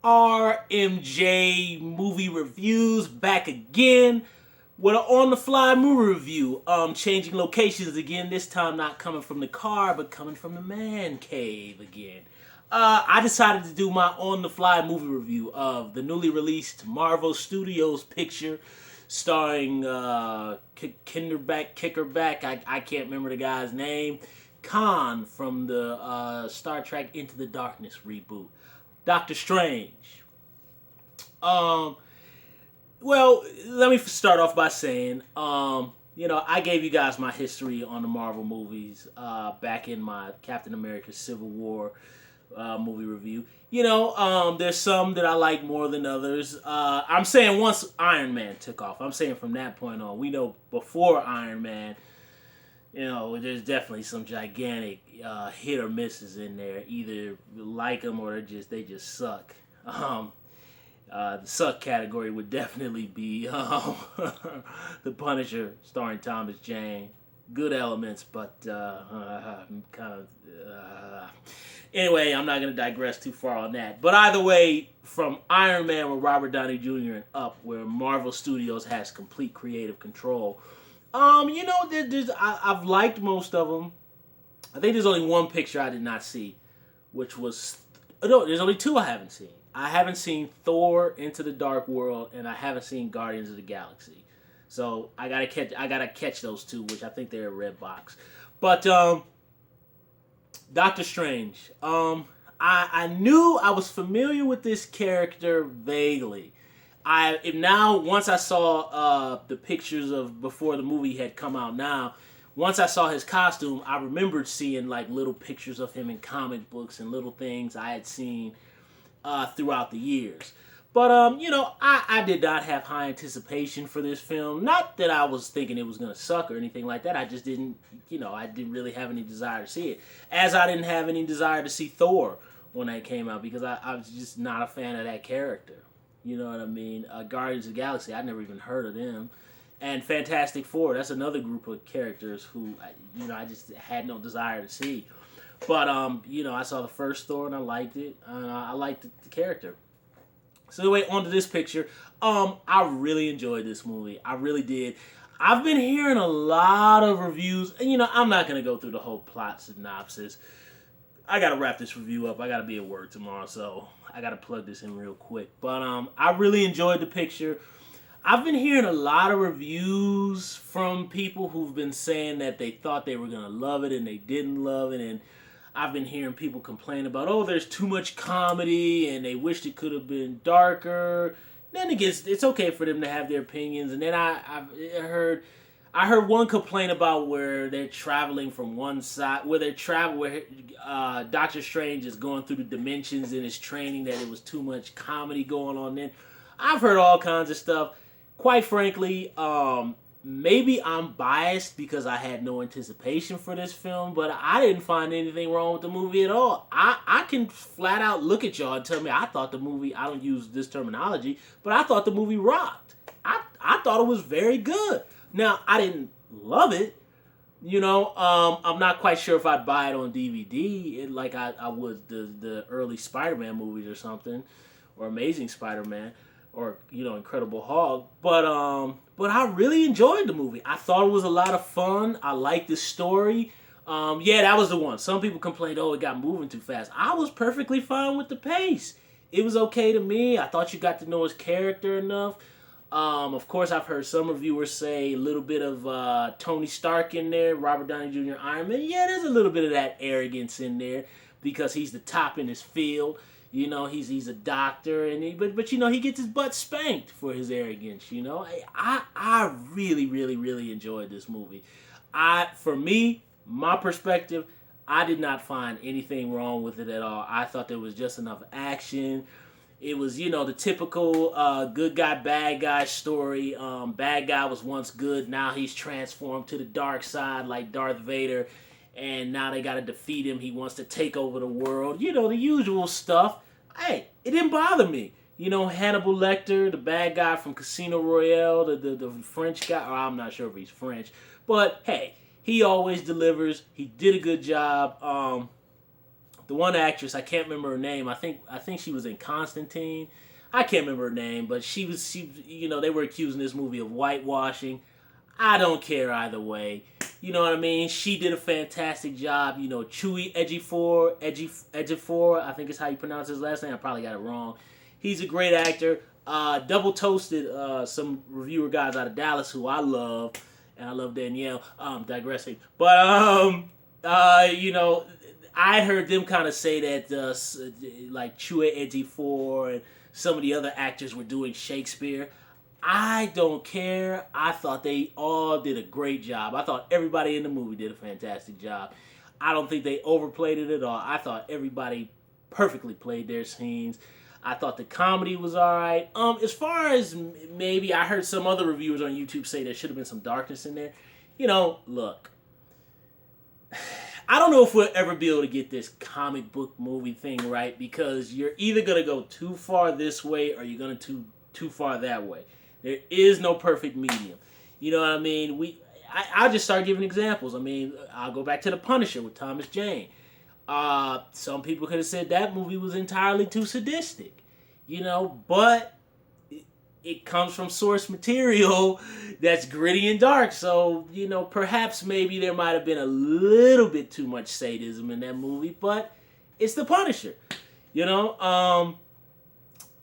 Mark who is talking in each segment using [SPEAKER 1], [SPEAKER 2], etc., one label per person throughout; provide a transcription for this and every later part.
[SPEAKER 1] RMJ Movie Reviews back again with an on-the-fly movie review. Changing locations again, this time not coming from the car, but coming from the man cave again. I decided to do my on-the-fly movie review of the newly released Marvel Studios picture starring Kickerback, I can't remember the guy's name, Khan from the Star Trek Into the Darkness reboot. Doctor Strange. Well, let me start off by saying, I gave you guys my history on the Marvel movies back in my Captain America Civil War movie review. There's some that I like more than others. I'm saying once Iron Man took off. I'm saying from that point on. We know before Iron Man, there's definitely some gigantic hit or misses in there. Either like them or they just suck. The suck category would definitely be The Punisher, starring Thomas Jane. Good elements, but Anyway, I'm not going to digress too far on that. But either way, from Iron Man with Robert Downey Jr. and up, where Marvel Studios has complete creative control, I've liked most of them. I think there's only one picture I did not see, which was... No, there's only two I haven't seen. I haven't seen Thor Into the Dark World, and I haven't seen Guardians of the Galaxy. So I gotta catch those two, which I think they're a red box. But Doctor Strange. I knew I was familiar with this character vaguely. Once I saw the pictures of before the movie had come out. Once I saw his costume, I remembered seeing like little pictures of him in comic books and little things I had seen throughout the years. But I did not have high anticipation for this film. Not that I was thinking it was gonna suck or anything like that. I just didn't, I didn't really have any desire to see it. As I didn't have any desire to see Thor when that came out because I was just not a fan of that character. You know what I mean? Guardians of the Galaxy, I'd never even heard of them. And Fantastic Four, that's another group of characters who, I just had no desire to see. But, I saw the first Thor and I liked it. And I liked the character. So anyway, on to this picture. I really enjoyed this movie. I really did. I've been hearing a lot of reviews. And, I'm not going to go through the whole plot synopsis. I got to wrap this review up. I got to be at work tomorrow, so I got to plug this in real quick. But I really enjoyed the picture. I've been hearing a lot of reviews from people who've been saying that they thought they were going to love it and they didn't love it. And I've been hearing people complain about, there's too much comedy and they wished it could have been darker. Then again, it's okay for them to have their opinions. And then I heard one complaint about where they're traveling from one side, where Doctor Strange is going through the dimensions in his training, that it was too much comedy going on then. I've heard all kinds of stuff. Quite frankly, maybe I'm biased because I had no anticipation for this film, but I didn't find anything wrong with the movie at all. I can flat out look at y'all and tell me I thought the movie, I don't use this terminology, but I thought the movie rocked. I thought it was very good. Now, I didn't love it. I'm not quite sure if I'd buy it on DVD like I would the early Spider-Man movies or something, or Amazing Spider-Man, or Incredible Hulk. But I really enjoyed the movie. I thought it was a lot of fun. I liked the story. That was the one. Some people complained, it got moving too fast. I was perfectly fine with the pace. It was okay to me. I thought you got to know his character enough. Of course, I've heard some reviewers say a little bit of Tony Stark in there, Robert Downey Jr. Iron Man. Yeah, there's a little bit of that arrogance in there because he's the top in his field. He's a doctor, but he gets his butt spanked for his arrogance. I really, really, really enjoyed this movie. For me, my perspective, I did not find anything wrong with it at all. I thought there was just enough action. It was, the typical good guy, bad guy story. Bad guy was once good. Now he's transformed to the dark side like Darth Vader. And now they got to defeat him. He wants to take over the world. The usual stuff. Hey, it didn't bother me. Hannibal Lecter, the bad guy from Casino Royale, the French guy. Or I'm not sure if he's French. But, hey, he always delivers. He did a good job. the one actress, I can't remember her name. I think she was in Constantine. I can't remember her name, but she they were accusing this movie of whitewashing. I don't care either way. You know what I mean? She did a fantastic job. Chewy Ejiofor, I think is how you pronounce his last name. I probably got it wrong. He's a great actor. Double toasted some reviewer guys out of Dallas who I love, and I love Danielle. Digressing, but I heard them kind of say that like Chewy Ejiofor and some of the other actors were doing Shakespeare. I don't care. I thought they all did a great job. I thought everybody in the movie did a fantastic job. I don't think they overplayed it at all. I thought everybody perfectly played their scenes. I thought the comedy was alright. As far as maybe I heard some other reviewers on YouTube say there should have been some darkness in there. Look. I don't know if we'll ever be able to get this comic book movie thing right, because you're either going to go too far this way or you're going to too far that way. There is no perfect medium. You know what I mean? I'll just start giving examples. I mean, I'll go back to The Punisher with Thomas Jane. Some people could have said that movie was entirely too sadistic. But it comes from source material that's gritty and dark. So, perhaps maybe there might have been a little bit too much sadism in that movie, but it's The Punisher.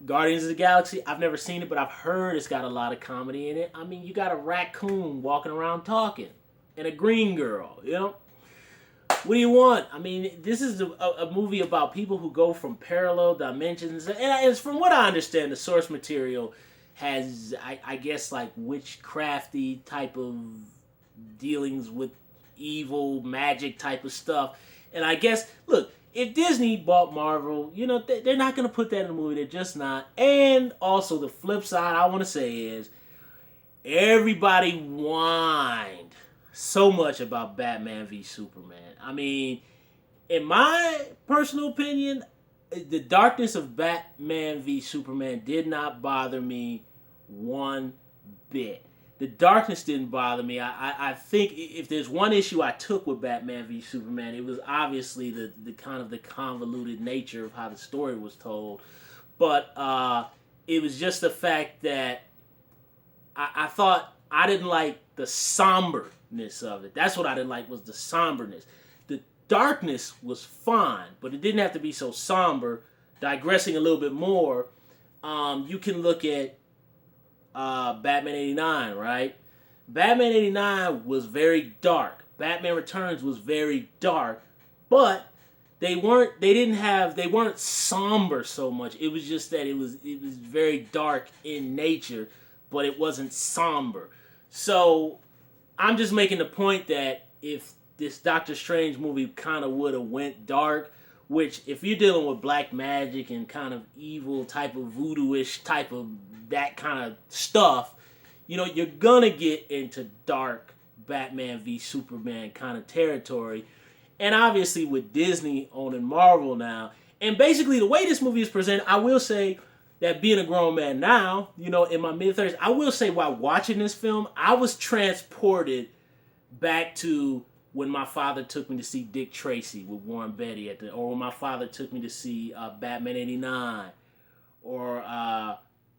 [SPEAKER 1] Guardians of the Galaxy, I've never seen it, but I've heard it's got a lot of comedy in it. I mean, you got a raccoon walking around talking and a green girl, What do you want? I mean, this is a movie about people who go from parallel dimensions. And from what I understand, the source material has, I guess, like witchcrafty type of dealings with evil, magic type of stuff. And I guess, look, if Disney bought Marvel, they're not going to put that in a movie. They're just not. And also, the flip side I want to say is, everybody whined so much about Batman v Superman. I mean, in my personal opinion, the darkness of Batman v Superman did not bother me one bit. The darkness didn't bother me. I think if there's one issue I took with Batman v Superman, it was obviously the kind of the convoluted nature of how the story was told. But it was just the fact that I thought I didn't like the somberness of it. That's what I didn't like, was the somberness. The darkness was fine, but it didn't have to be so somber. Digressing a little bit more, you can look at Batman 89, right? Batman 89 was very dark. Batman Returns was very dark, but they weren't somber so much. It was just that it was very dark in nature, but it wasn't somber. So I'm just making the point that if this Doctor Strange movie kind of would have went dark, which if you're dealing with black magic and kind of evil type of voodoo-ish type of that kind of stuff, you're gonna get into dark Batman v Superman kind of territory. And obviously with Disney owning Marvel now, and basically the way this movie is presented, I will say that being a grown man now, in my mid-30s, I will say while watching this film, I was transported back to when my father took me to see Dick Tracy with Warren Beatty or when my father took me to see Batman 89, or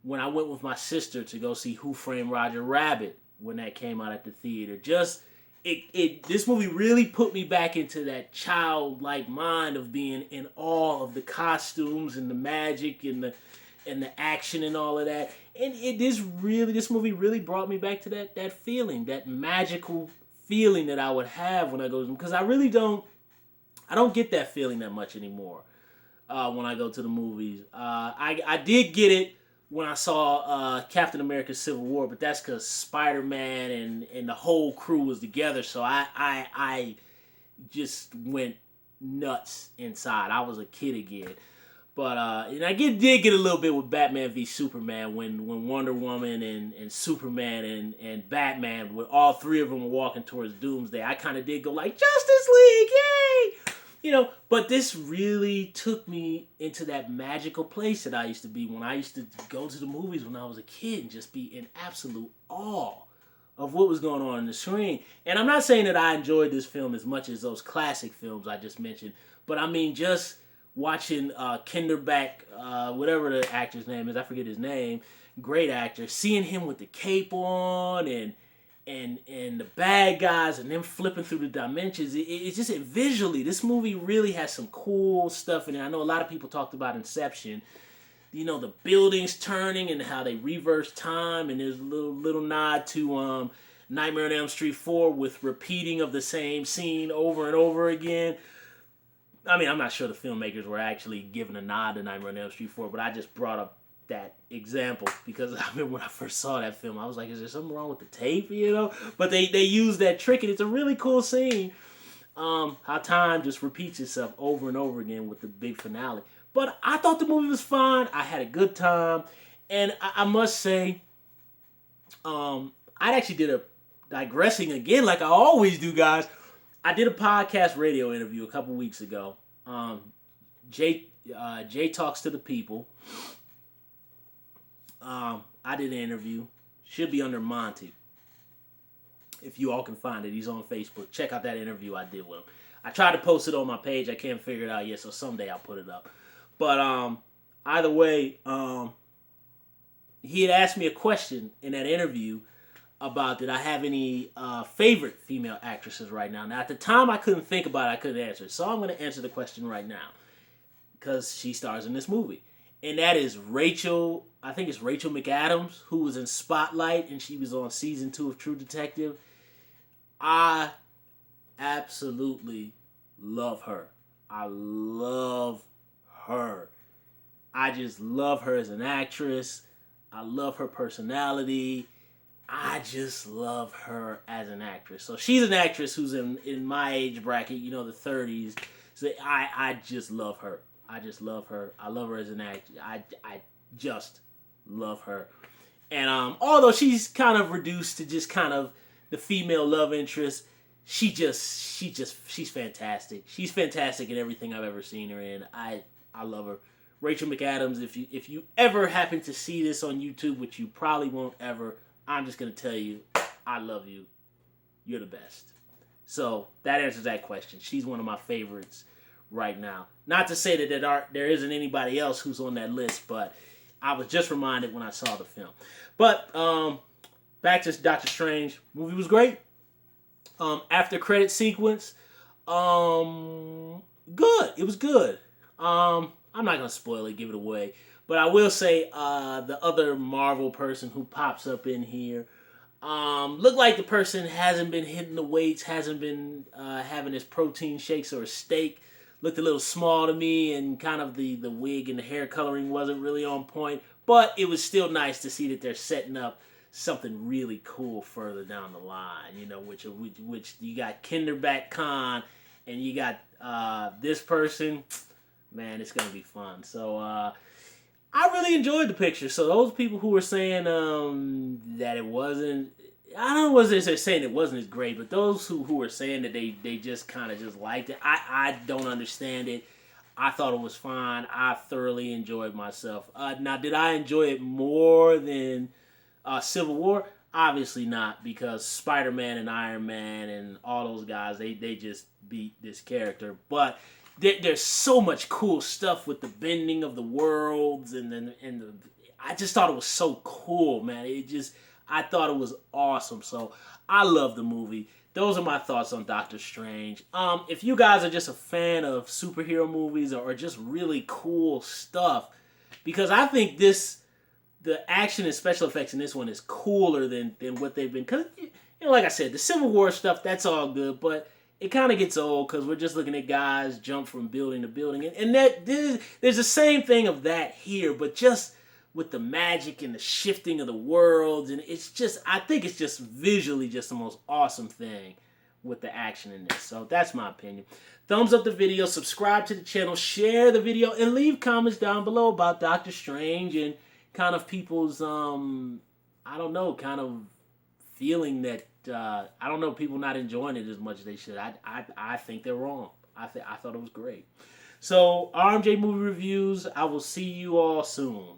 [SPEAKER 1] when I went with my sister to go see Who Framed Roger Rabbit when that came out at the theater. Just this movie really put me back into that childlike mind of being in awe of the costumes and the magic and the action and all of that. And this movie really brought me back to that feeling, that magical feeling that I would have when I go to them, because I don't get that feeling that much anymore when I go to the movies. I did get it when I saw Captain America Civil War, but that's because Spider-Man and the whole crew was together, so I just went nuts inside. I was a kid again. But and I did get a little bit with Batman v Superman when Wonder Woman and Superman and Batman, when all three of them were walking towards Doomsday. I kind of did go like, Justice League, yay! But this really took me into that magical place that I used to be when I used to go to the movies when I was a kid and just be in absolute awe of what was going on the screen. And I'm not saying that I enjoyed this film as much as those classic films I just mentioned, But I mean, just watching Kinderback, whatever the actor's name is, I forget his name, great actor, seeing him with the cape on and the bad guys and them flipping through the dimensions. It's just visually, this movie really has some cool stuff in it. I know a lot of people talked about Inception. You know, the buildings turning and how they reverse time, and there's a little nod to Nightmare on Elm Street 4 with repeating of the same scene over and over again. I mean, I'm not sure the filmmakers were actually giving a nod to Nightmare on Elm Street 4, but I just brought up that example because I remember when I first saw that film, I was like, is there something wrong with the tape, you know? But they use that trick, and it's a really cool scene. How time just repeats itself over and over again with the big finale. But I thought the movie was fine. I had a good time. And I must say, I actually did a digressing again like I always do, guys. I did a podcast radio interview a couple weeks ago. Jay Talks to the People. I did an interview. Should be under Monty. If you all can find it. He's on Facebook. Check out that interview I did with him. I tried to post it on my page. I can't figure it out yet, so someday I'll put it up. But either way, he had asked me a question in that interview about did I have any favorite female actresses right now. Now, at the time, I couldn't think about it. I couldn't answer it. So I'm going to answer the question right now because she stars in this movie. And that is Rachel, I think it's Rachel McAdams, who was in Spotlight, and she was on season 2 of True Detective. I absolutely love her. I love her. I just love her as an actress. I love her personality. I just love her as an actress. So she's an actress who's in my age bracket, you know, the 30s. So I just love her. I just love her. I love her as an actress. I just love her. And although she's kind of reduced to just kind of the female love interest, she's fantastic. She's fantastic in everything I've ever seen her in. I love her. Rachel McAdams, if you ever happen to see this on YouTube, which you probably won't ever, I'm just going to tell you, I love you. You're the best. So that answers that question. She's one of my favorites right now. Not to say that there isn't anybody else who's on that list, but I was just reminded when I saw the film. But back to Doctor Strange. Movie was great. After credit sequence, good. It was good. I'm not going to spoil it, give it away. But I will say the other Marvel person who pops up in here looked like the person hasn't been hitting the weights, hasn't been having his protein shakes or his steak. Looked a little small to me, and kind of the wig and the hair coloring wasn't really on point. But it was still nice to see that they're setting up something really cool further down the line. You know, which you got Kinderback Khan, and you got this person. Man, it's going to be fun. So, I really enjoyed the picture. So, those people who were saying that it wasn't, I don't know what they're saying it wasn't as great, but those who were saying that they just kind of just liked it, I don't understand it. I thought it was fine. I thoroughly enjoyed myself. Now, did I enjoy it more than Civil War? Obviously not, because Spider-Man and Iron Man and all those guys, they just beat this character. But there's so much cool stuff with the bending of the worlds and I just thought it was so cool, man. I thought it was awesome. So I love the movie. Those are my thoughts on Doctor Strange. If you guys are just a fan of superhero movies or just really cool stuff, because I think the action and special effects in this one is cooler than what they've been. Because, you know, like I said, the Civil War stuff, that's all good, but it kind of gets old because we're just looking at guys jump from building to building. And there's the same thing of that here, but just with the magic and the shifting of the worlds. And it's just, I think it's just visually just the most awesome thing with the action in this. So that's my opinion. Thumbs up the video, subscribe to the channel, share the video, and leave comments down below about Doctor Strange and kind of people's, I don't know, kind of feeling that, I don't know, people not enjoying it as much as they should. I think they're wrong. I thought it was great. So, RMJ Movie Reviews, I will see you all soon.